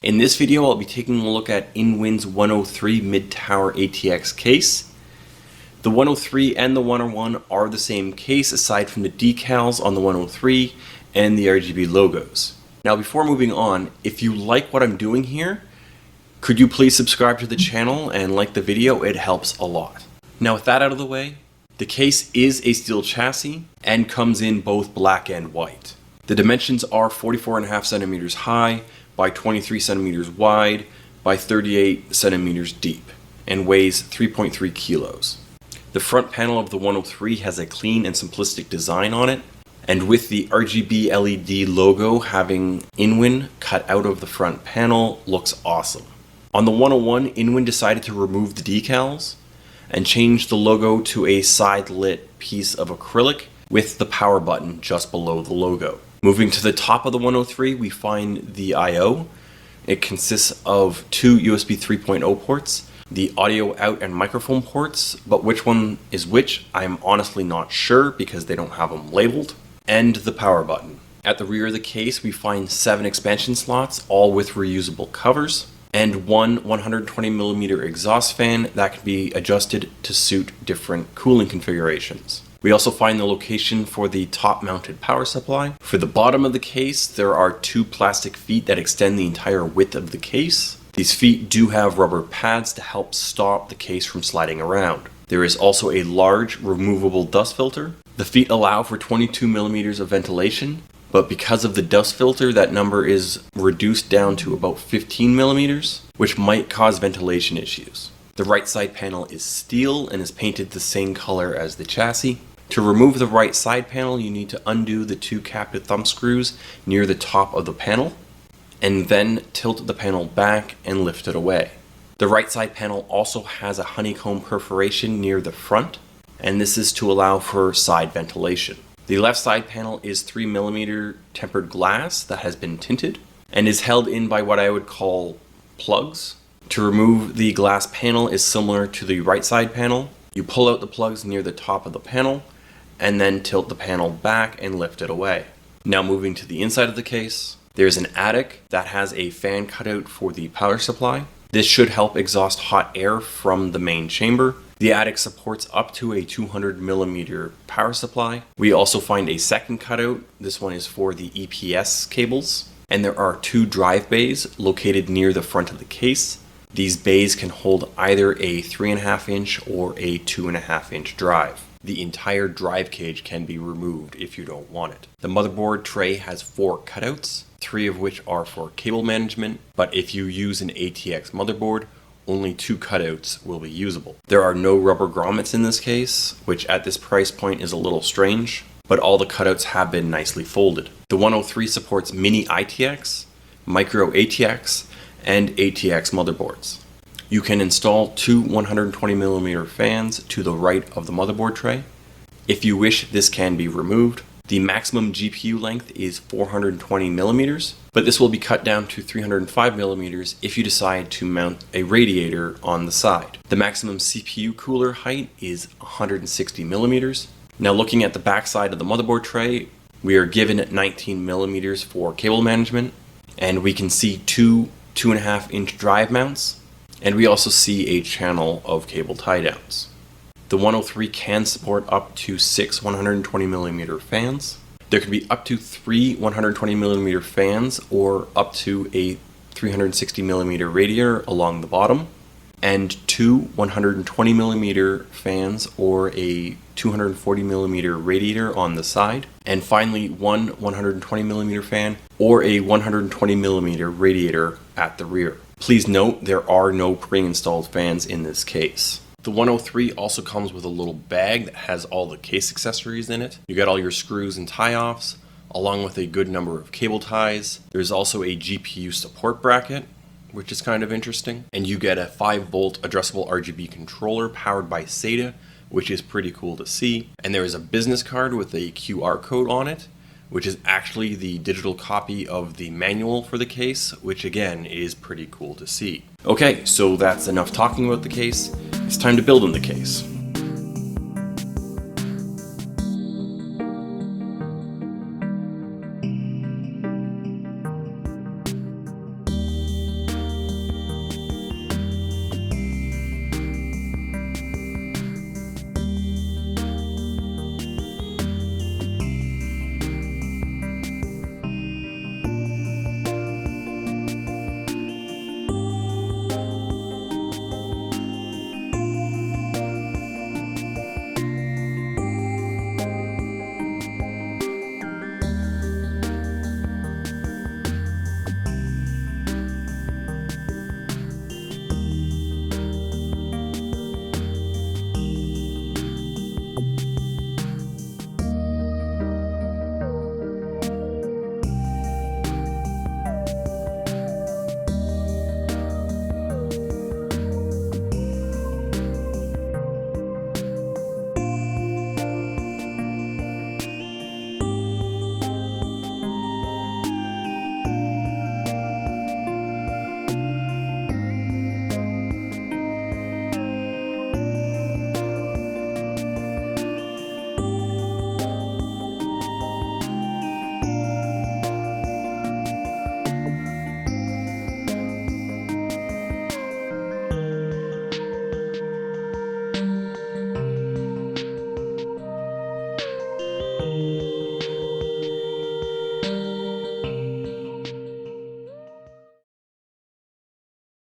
In this video, I'll be taking a look at Inwin's 103 Mid-Tower ATX case. The 103 and the 101 are the same case aside from the decals on the 103 and the RGB logos. Now before moving on, if you like what I'm doing here, could you please subscribe to the channel and like the video? It helps a lot. Now with that out of the way, the case is a steel chassis and comes in both black and white. The dimensions are 44.5 centimeters high by 23 centimeters wide by 38 centimeters deep and weighs 3.3 kilos. The front panel of the 103 has a clean and simplistic design on it, and with the RGB LED logo having Inwin cut out of the front panel, looks awesome. On the 101, Inwin decided to remove the decals and change the logo to a side-lit piece of acrylic with the power button just below the logo. Moving to the top of the 103, we find the I/O. It consists of two USB 3.0 ports, the audio out and microphone ports, but which one is which, I'm honestly not sure because they don't have them labeled, and the power button. At the rear of the case, we find 7 expansion slots, all with reusable covers, and one 120mm exhaust fan that can be adjusted to suit different cooling configurations. We also find the location for the top-mounted power supply. For the bottom of the case, there are 2 plastic feet that extend the entire width of the case. These feet do have rubber pads to help stop the case from sliding around. There is also a large removable dust filter. The feet allow for 22mm of ventilation, but because of the dust filter, that number is reduced down to about 15mm, which might cause ventilation issues. The right side panel is steel and is painted the same color as the chassis. To remove the right side panel, you need to undo the 2 captive thumb screws near the top of the panel, and then tilt the panel back and lift it away. The right side panel also has a honeycomb perforation near the front, and this is to allow for side ventilation. The left side panel is 3mm tempered glass that has been tinted, and is held in by what I would call plugs. To remove the glass panel is similar to the right side panel. You pull out the plugs near the top of the panel, and then tilt the panel back and lift it away. Now moving to the inside of the case, there's an attic that has a fan cutout for the power supply. This should help exhaust hot air from the main chamber. The attic supports up to a 200mm power supply. We also find a second cutout. This one is for the EPS cables. And there are 2 drive bays located near the front of the case. These bays can hold either a 3.5 inch or a 2.5 inch drive. The entire drive cage can be removed if you don't want it. The motherboard tray has 4 cutouts, 3 of which are for cable management, but if you use an ATX motherboard, only 2 cutouts will be usable. There are no rubber grommets in this case, which at this price point is a little strange, but all the cutouts have been nicely folded. The 103 supports mini ITX, micro ATX, and ATX motherboards. You can install 2 120mm fans to the right of the motherboard tray. If you wish, this can be removed. The maximum GPU length is 420mm, but this will be cut down to 305mm if you decide to mount a radiator on the side. The maximum CPU cooler height is 160mm. Now looking at the back side of the motherboard tray, we are given 19mm for cable management, and we can see 2 2.5 inch drive mounts, and we also see a channel of cable tie downs. The 103 can support up to 6 120mm fans. There can be up to 3 120mm fans or up to a 360mm radiator along the bottom, and 2 120mm fans or a 240mm radiator on the side, and finally 1 120mm fan or a 120mm radiator at the rear. Please note there are no pre-installed fans in this case. The 103 also comes with a little bag that has all the case accessories in it. You get all your screws and tie-offs, along with a good number of cable ties. There's also a GPU support bracket, which is kind of interesting. And you get a 5-volt addressable RGB controller powered by SATA, which is pretty cool to see. And there is a business card with a QR code on it, which is actually the digital copy of the manual for the case, which again is pretty cool to see. Okay, so that's enough talking about the case. It's time to build in the case.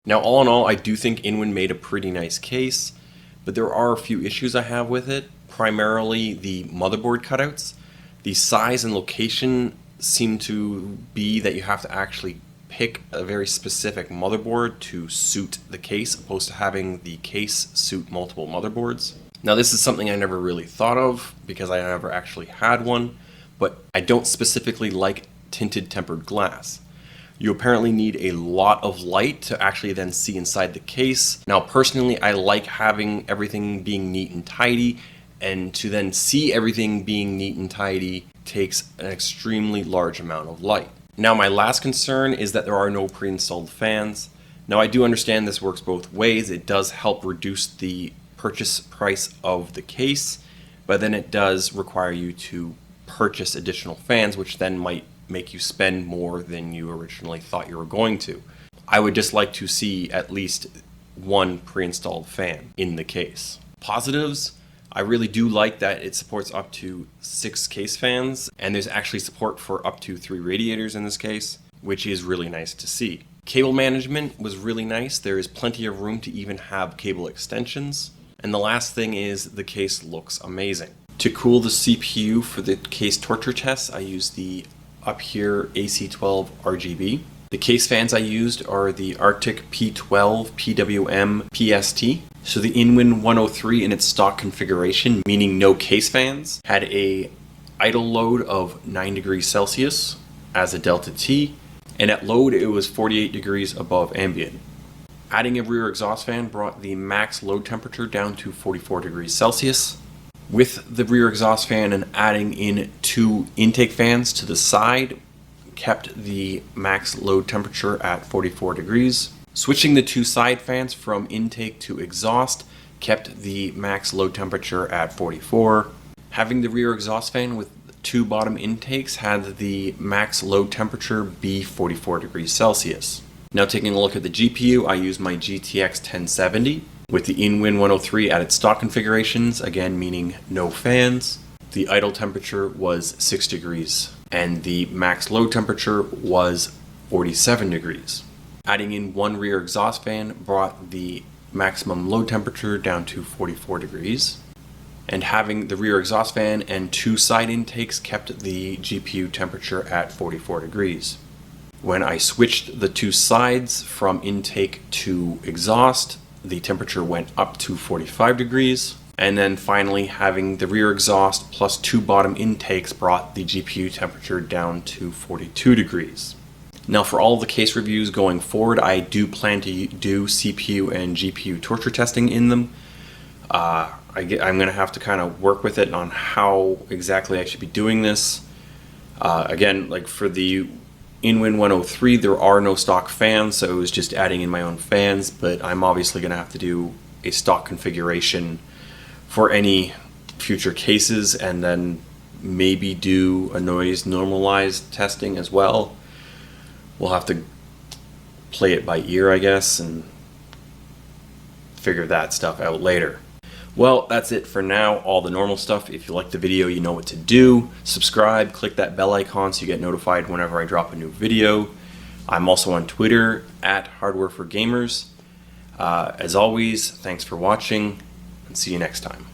Now, all in all, I do think Inwin made a pretty nice case, but there are a few issues I have with it, primarily the motherboard cutouts. The size and location seem to be that you have to actually pick a very specific motherboard to suit the case, opposed to having the case suit multiple motherboards. Now, this is something I never really thought of because I never actually had one, but I don't specifically like tinted tempered glass. You apparently need a lot of light to actually then see inside the case. Now, personally, I like having everything being neat and tidy, and to then see everything being neat and tidy takes an extremely large amount of light. Now, my last concern is that there are no pre-installed fans. Now, I do understand this works both ways. It does help reduce the purchase price of the case, but then it does require you to purchase additional fans, which then might make you spend more than you originally thought you were going to. I would just like to see at least one pre-installed fan in the case. Positives, I really do like that it supports up to 6 case fans, and there's actually support for up to 3 radiators in this case, which is really nice to see. Cable management was really nice. There is plenty of room to even have cable extensions. And the last thing is the case looks amazing. To cool the CPU for the case torture tests, I used the Uphere AC12 RGB. The case fans I used are the Arctic P12 PWM PST. So the Inwin 103 in its stock configuration, meaning no case fans, had a idle load of 9 degrees Celsius as a delta T, and at load it was 48 degrees above ambient. Adding a rear exhaust fan brought the max load temperature down to 44 degrees Celsius. With the rear exhaust fan and adding in 2 intake fans to the side kept the max load temperature at 44 degrees. Switching the 2 side fans from intake to exhaust kept the max load temperature at 44. Having the rear exhaust fan with 2 bottom intakes had the max load temperature be 44 degrees Celsius. Now, taking a look at the GPU, I used my GTX 1070 with the Inwin 103 at its stock configurations, again meaning no fans. The idle temperature was 6 degrees and the max load temperature was 47 degrees. Adding in 1 rear exhaust fan brought the maximum load temperature down to 44 degrees. And having the rear exhaust fan and 2 side intakes kept the GPU temperature at 44 degrees. When I switched the 2 sides from intake to exhaust, the temperature went up to 45 degrees. And then finally, having the rear exhaust plus 2 bottom intakes brought the GPU temperature down to 42 degrees. Now, for all the case reviews going forward, I do plan to do CPU and GPU torture testing in them. I'm going to have to kind of work with it on how exactly I should be doing this. Again, like for the Inwin 103, there are no stock fans, so it was just adding in my own fans, but I'm obviously going to have to do a stock configuration for any future cases and then maybe do a noise normalized testing as well. We'll have to play it by ear, I guess, and figure that stuff out later. Well, that's it for now, all the normal stuff. If you like the video, you know what to do. Subscribe, click that bell icon so you get notified whenever I drop a new video. I'm also on Twitter at HardwareForGamers. As always, thanks for watching, and see you next time.